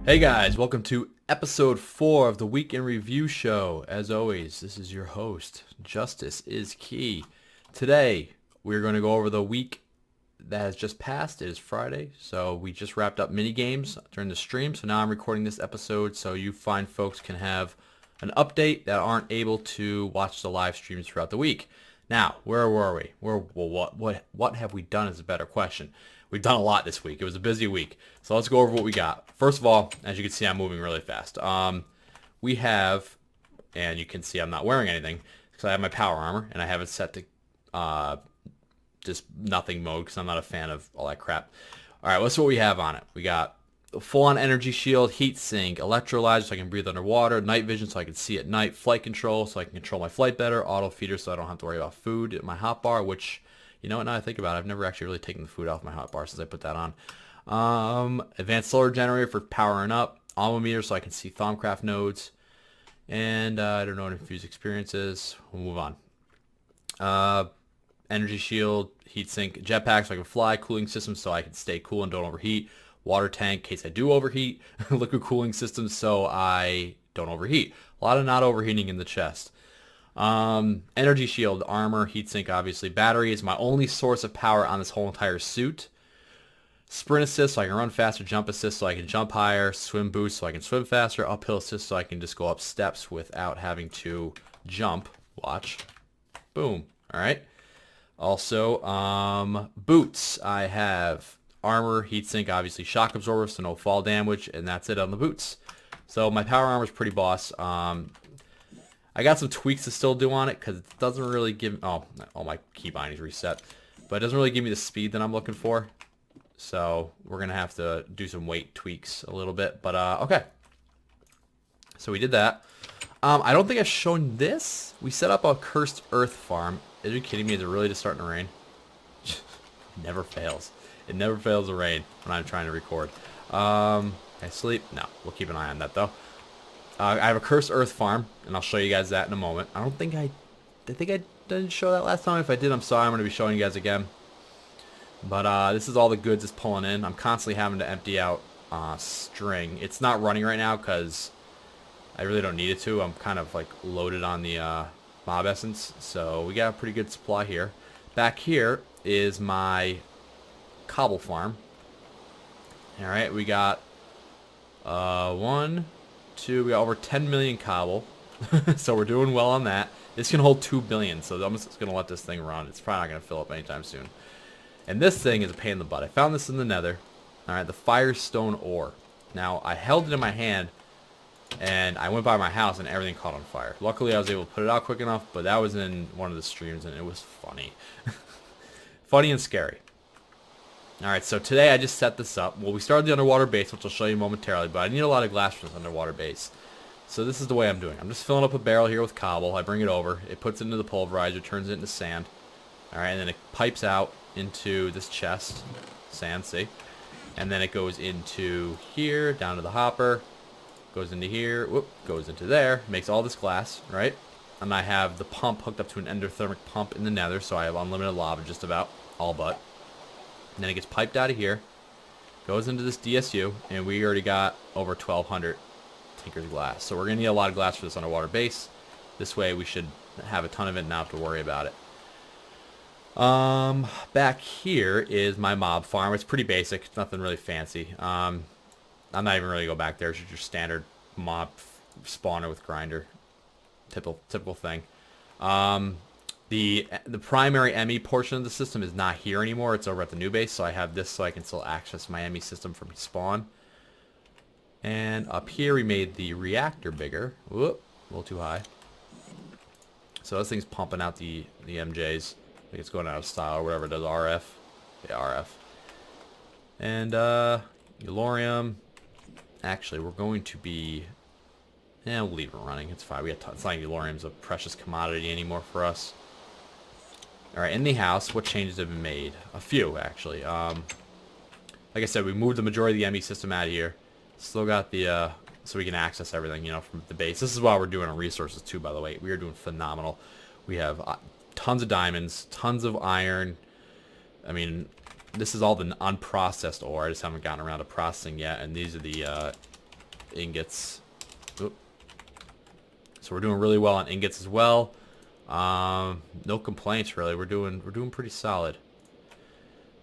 Hey guys, welcome to episode 4 of the Week in Review show. As always, this is your host, Justice is Key. Today, we're going to go over the week that has just passed. It is Friday, so we just wrapped up mini games during the stream, so now I'm recording this episode so you fine folks can have an update that aren't able to watch the live streams throughout the week. Now, where were we? What have we done is a better question. We've done a lot this week. It was a busy week. So let's go over what we got. First of all, as you can see, I'm moving really fast. We have, and you can see I'm not wearing anything because I have my power armor and I have it set to just nothing mode because I'm not a fan of all that crap. All right, what's what we have on it? We got a full-on energy shield, heat sink, electrolyzer so I can breathe underwater, night vision so I can see at night, flight control so I can control my flight better, auto feeder so I don't have to worry about food, my hotbar, which, you know what, now I think about it, I've never actually really taken the food off my hotbar since I put that on. Advanced solar generator for powering up, meter so I can see Thaumcraft nodes, and I don't know what infused experience is. We'll move on. Energy shield, heat sink, jetpack so I can fly, cooling system so I can stay cool and don't overheat, water tank in case I do overheat, liquid cooling system so I don't overheat. A lot of not overheating in the chest. Energy shield, armor, heatsink, obviously. Battery is my only source of power on this whole entire suit. Sprint assist so I can run faster, jump assist so I can jump higher, swim boost so I can swim faster, uphill assist so I can just go up steps without having to jump. Watch. Boom. All right. Also, boots. I have armor, heatsink, obviously shock absorber, so no fall damage, and that's it on the boots. So my power armor is pretty boss. I got some tweaks to still do on it because it doesn't really give... Oh, all my key bindings reset. But it doesn't really give me the speed that I'm looking for. So we're going to have to do some weight tweaks a little bit. But, okay. So we did that. I don't think I've shown this. We set up a cursed earth farm. Are you kidding me? Is it really just starting to rain? Never fails. It never fails to rain when I'm trying to record. Can I sleep? No. We'll keep an eye on that, though. I have a cursed earth farm, and I'll show you guys that in a moment. I think I didn't show that last time. If I did, I'm sorry. I'm going to be showing you guys again. But this is all the goods it's pulling in. I'm constantly having to empty out string. It's not running right now because I really don't need it to. I'm kind of like loaded on the mob essence. So we got a pretty good supply here. Back here is my Kabul Farm. Alright, we got we got over 10 million cobble. So we're doing well on that. This can hold 2 billion, so I'm just going to let this thing run. It's probably not going to fill up anytime soon. And this thing is a pain in the butt. I found this in the nether. Alright, the firestone ore. Now, I held it in my hand, and I went by my house, and everything caught on fire. Luckily, I was able to put it out quick enough, but that was in one of the streams, and it was funny. Funny and scary. Alright, so today I just set this up. Well, we started the underwater base, which I'll show you momentarily, but I need a lot of glass for this underwater base. So this is the way I'm doing. I'm just filling up a barrel here with cobble. I bring it over. It puts it into the pulverizer, turns it into sand. Alright, and then it pipes out into this chest. Sand, see? And then it goes into here, down to the hopper. Goes into here, whoop, goes into there. Makes all this glass, right? And I have the pump hooked up to an endothermic pump in the nether, so I have unlimited lava just about, all but. And then it gets piped out of here, goes into this DSU, and we already got over 1,200 Tinker's glass. So we're going to need a lot of glass for this underwater base. This way we should have a ton of it and not have to worry about it. Back here is my mob farm. It's pretty basic. It's nothing really fancy. I'm not even really go back there. It's just your standard mob spawner with grinder. Typical thing. The primary ME portion of the system is not here anymore. It's over at the new base, so I have this so I can still access my ME system from spawn. And up here we made the reactor bigger. Whoop, a little too high. So this thing's pumping out the MJs. I think it's going out of style or whatever it does. RF. Yeah, RF. And Elorium. Actually, we're going to be... Yeah, we'll leave it running. It's fine. It's not Elorium's a precious commodity anymore for us. Alright, in the house, what changes have been made? A few, actually. Like I said, we moved the majority of the ME system out of here. Still got the, so we can access everything, you know, from the base. This is why we're doing our resources, too, by the way. We are doing phenomenal. We have tons of diamonds, tons of iron. I mean, this is all the unprocessed ore. I just haven't gotten around to processing yet. And these are the ingots. Oop. So we're doing really well on ingots as well. No complaints really. We're doing pretty solid.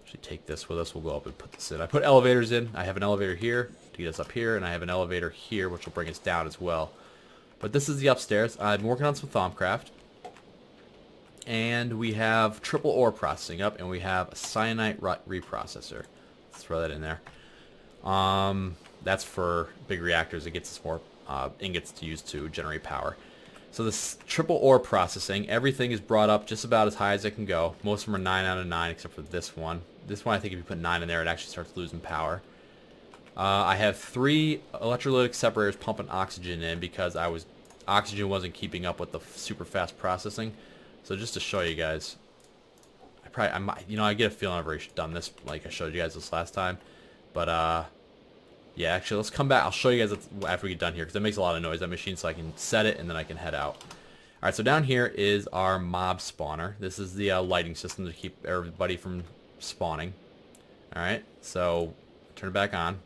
Actually, take this with us. We'll go up and put this in. I put elevators in. I have an elevator here to get us up here, and I have an elevator here, which will bring us down as well. But this is the upstairs. I'm working on some Thaumcraft. And we have triple ore processing up, and we have a cyanite reprocessor. Let's throw that in there. That's for big reactors. It gets us more ingots to use to generate power. So this triple ore processing, everything is brought up just about as high as it can go. Most of them are 9 out of 9, except for this one. This one, I think if you put 9 in there, it actually starts losing power. I have 3 electrolytic separators pumping oxygen in because oxygen wasn't keeping up with the super fast processing. So just to show you guys, I might, I get a feeling I've already done this, like I showed you guys this last time. But yeah, actually, let's come back. I'll show you guys after we get done here because it makes a lot of noise, that machine, so I can set it and then I can head out. All right, so down here is our mob spawner. This is the lighting system to keep everybody from spawning. All right, so turn it back on.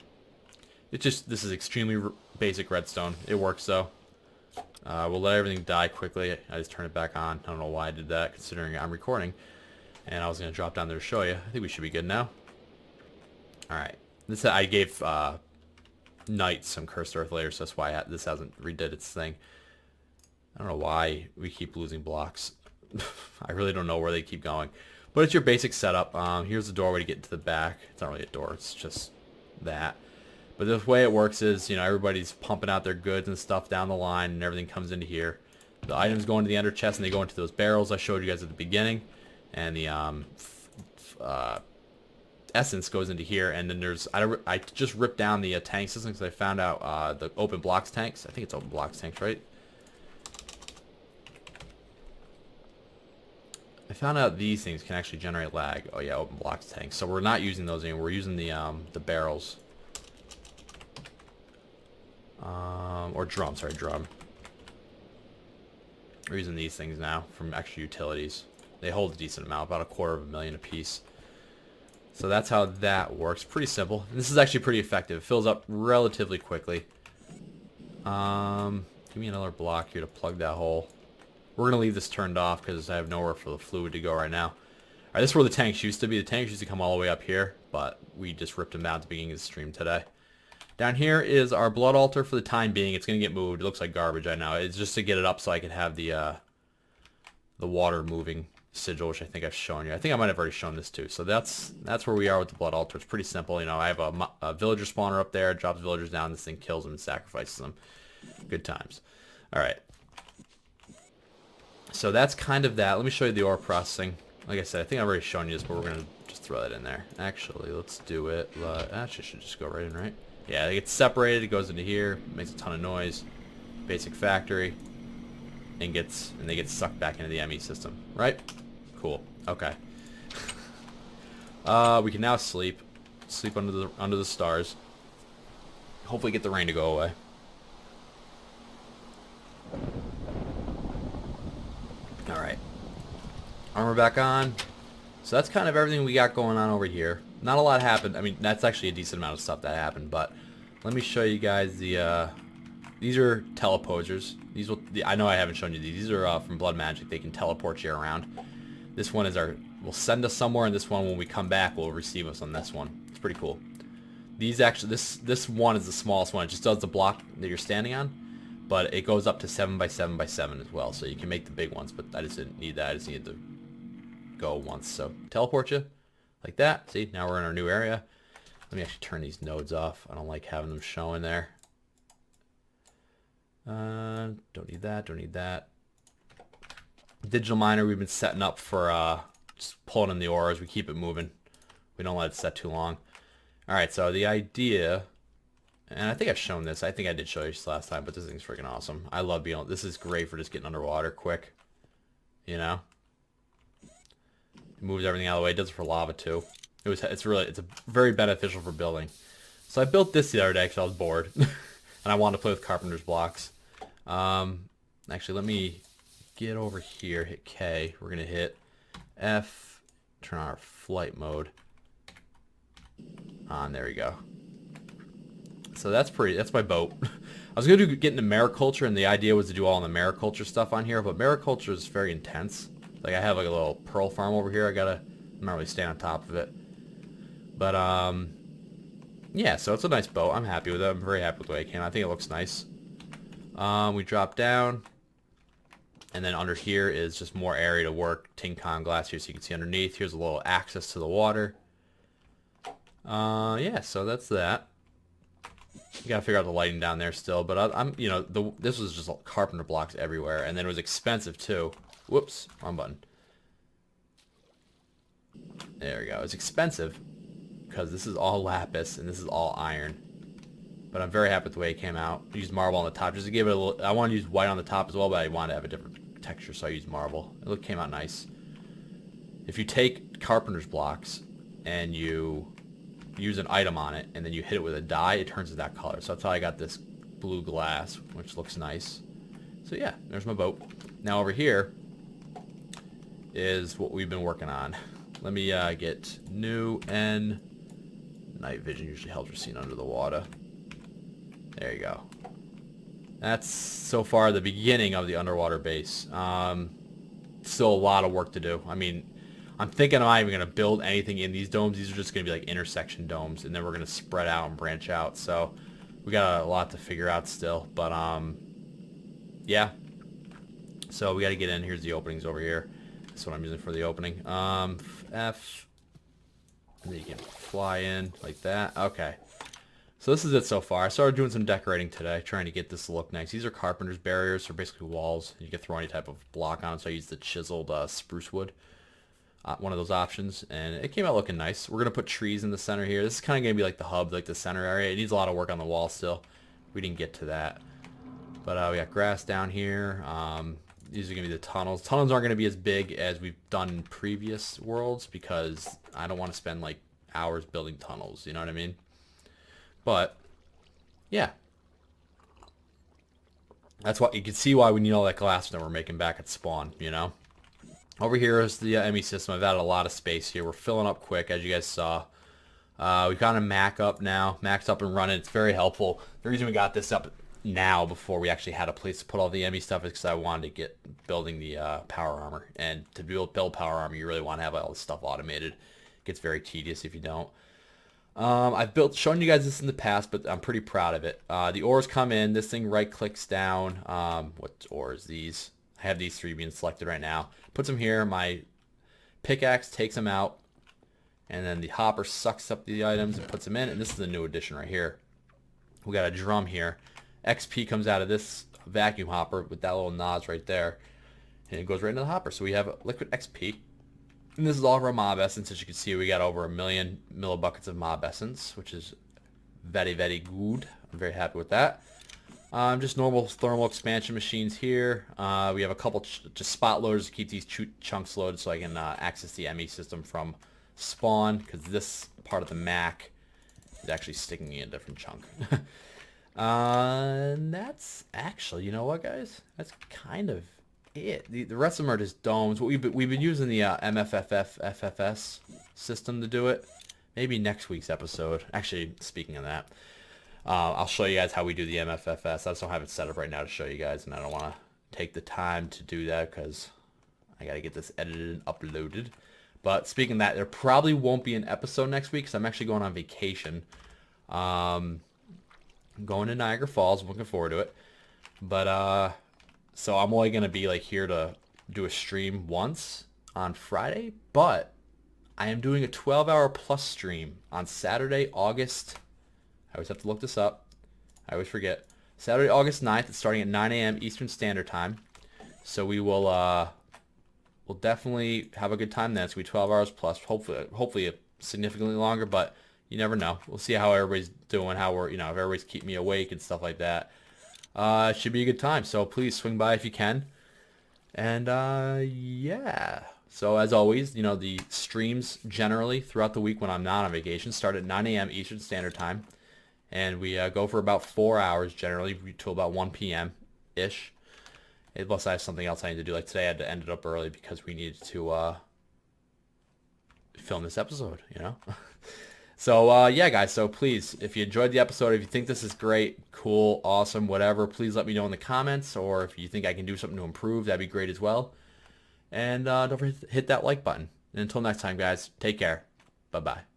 This is extremely basic redstone. It works though. We'll let everything die quickly. I just turned it back on. I don't know why I did that, considering I'm recording. And I was going to drop down there to show you. I think we should be good now. All right. I gave Night some cursed earth layers, so that's why this hasn't redid its thing. I don't know why we keep losing blocks. I really don't know where they keep going. But it's your basic setup. Here's the doorway to get into the back. It's not really a door. It's just that. But the way it works is, everybody's pumping out their goods and stuff down the line, and everything comes into here. The items go into the ender chest, and they go into those barrels I showed you guys at the beginning. And the essence goes into here. And then there's, I just ripped down the tank system because I found out the open blocks tanks. I think it's open blocks tanks, right? I found out these things can actually generate lag. Oh yeah, open blocks tanks. So we're not using those anymore. We're using the barrels. Or drum, sorry, drum. We're using these things now from extra utilities. They hold a decent amount, about $250,000 a piece. So that's how that works. Pretty simple. And this is actually pretty effective. It fills up relatively quickly. Give me another block here to plug that hole. We're going to leave this turned off because I have nowhere for the fluid to go right now. Alright, this is where the tanks used to be. The tanks used to come all the way up here, but we just ripped them down at the beginning of the stream today. Down here is our blood altar for the time being. It's going to get moved. It looks like garbage, I know. It's just to get it up so I can have the water moving sigil, which I think I've shown you. I think I might have already shown this too. So that's where we are with the blood altar. It's pretty simple. I have a villager spawner up there. It drops villagers down. This thing kills them and sacrifices them. Good times. All right. So that's kind of that. Let me show you the ore processing. Like I said, I think I've already shown you this, but we're going to just throw that in there. Actually, let's do it. Actually, should just go right in, right? Yeah, it gets separated, it goes into here, makes a ton of noise. Basic factory. And they get sucked back into the ME system. Right? Cool. Okay. We can now sleep. Sleep under the stars. Hopefully get the rain to go away. Alright. Armor back on. So that's kind of everything we got going on over here. Not a lot happened. I mean, that's actually a decent amount of stuff that happened, but let me show you guys the these are teleposers. I know I haven't shown you these. These are from Blood Magic. They can teleport you around. This one is will send us somewhere, and this one, when we come back, will receive us on this one. It's pretty cool. These actually, this one is the smallest one. It just does the block that you're standing on, but it goes up to 7 by 7 by 7 as well. So you can make the big ones, but I just didn't need that. I just needed to go once. So teleport you like that. See, now we're in our new area. Let me actually turn these nodes off. I don't like having them showing there. Don't need that. Don't need that. Digital miner we've been setting up for just pulling in the ore as we keep it moving. We don't let it set too long. Alright, so the idea, and I think I've shown this. I think I did show you this last time, but this thing's freaking awesome. I love being able, this is great for just getting underwater quick. You know? It moves everything out of the way. It does it for lava too. It's very beneficial for building. So I built this the other day because I was bored. And I wanted to play with carpenter's blocks. Actually, let me get over here, hit K. We're going to hit F, turn on our flight mode. On, there we go. So that's my boat. I was going to get into mariculture, and the idea was to do all the mariculture stuff on here, but mariculture is very intense. Like, I have like a little pearl farm over here. I'm not really staying on top of it. But, yeah, so it's a nice boat. I'm happy with it. I'm very happy with the way it came. I think it looks nice. We drop down, and then under here is just more area to work. Tin con glass here so you can see underneath. Here's a little access to the water. Yeah, so that's that. You gotta figure out the lighting down there still, but you know, this was just carpenter blocks everywhere, and then it was expensive too. Whoops, wrong button. There we go. It's expensive because this is all lapis and this is all iron. But I'm very happy with the way it came out. I used marble on the top just to give it a little. I wanted to use white on the top as well, but I wanted to have a different texture, so I used marble. It came out nice. If you take carpenter's blocks and you use an item on it and then you hit it with a dye, it turns to that color. So that's how I got this blue glass, which looks nice. So yeah, there's my boat. Now over here is what we've been working on. Let me get new and night vision usually helps her seen under the water. There you go. That's so far the beginning of the underwater base. Still a lot of work to do. I mean, I'm thinking I'm not even going to build anything in these domes. These are just going to be like intersection domes, and then we're going to spread out and branch out. So we got a lot to figure out still. But yeah. So we got to get in. Here's the openings over here. That's what I'm using for the opening. F. And then you can fly in like that. Okay. So this is it so far. I started doing some decorating today, trying to get this to look nice. These are carpenter's barriers, so basically walls. You can throw any type of block on, so I used the chiseled spruce wood. One of those options, and it came out looking nice. We're going to put trees in the center here. This is kind of going to be like the hub, like the center area. It needs a lot of work on the wall still. We didn't get to that. But we got grass down here. These are going to be the tunnels. Tunnels aren't going to be as big as we've done in previous worlds because I don't want to spend like hours building tunnels. You know what I mean? But, yeah. That's why you can see why we need all that glass that we're making back at spawn, you know? Over here is the ME system. I've added a lot of space here. We're filling up quick, as you guys saw. We've got a Mac up now. Mac's up and running. It's very helpful. The reason we got this up now before we actually had a place to put all the ME stuff is because I wanted to get building the power armor. And to build power armor, you really want to have all this stuff automated. It gets very tedious if you don't. I've shown you guys this in the past, but I'm pretty proud of it. The ores come in. This thing right-clicks down. What ores? These. I have these three being selected right now. Puts them here. My pickaxe takes them out. And then the hopper sucks up the items and puts them in. And this is the new addition right here. We got a drum here. XP comes out of this vacuum hopper with that little noz right there. And it goes right into the hopper. So we have liquid XP. And this is all of our mob essence. As you can see, we got over 1 million millibuckets of mob essence, which is very, very good. I'm very happy with that. Just normal thermal expansion machines here. We have a couple just spot loaders to keep these chunks loaded so I can access the ME system from spawn, because this part of the Mac is actually sticking in a different chunk. And that's actually, you know what, guys? That's kind of it. The rest of them are just domes. We've been using the FFS system to do it. Maybe next week's episode. Actually, speaking of that, I'll show you guys how we do the MFFS. I just don't have it set up right now to show you guys, and I don't want to take the time to do that because I got to get this edited and uploaded. But speaking of that, there probably won't be an episode next week because I'm actually going on vacation. I'm going to Niagara Falls. I'm looking forward to it. But so I'm only going to be like here to do a stream once on Friday, but I am doing a 12-hour plus stream on Saturday, August. I always have to look this up. I always forget. Saturday, August 9th. It's starting at 9 a.m. Eastern Standard Time. So we will we'll definitely have a good time then. It's going to be 12 hours plus. Hopefully significantly longer, but you never know. We'll see how everybody's doing, how we're, you know, if everybody's keeping me awake and stuff like that. It should be a good time. So please swing by if you can. And yeah. So as always, you know, the streams generally throughout the week when I'm not on vacation start at 9 a.m. Eastern Standard Time. And we go for about 4 hours generally till about 1 p.m.-ish. Unless I have something else I need to do. Like today I had to end it up early because we needed to film this episode, you know. So yeah, guys, so please, if you enjoyed the episode, if you think this is great, cool, awesome, whatever, please let me know in the comments, or if you think I can do something to improve, that'd be great as well. And don't forget to hit that like button. And until next time, guys, take care. Bye-bye.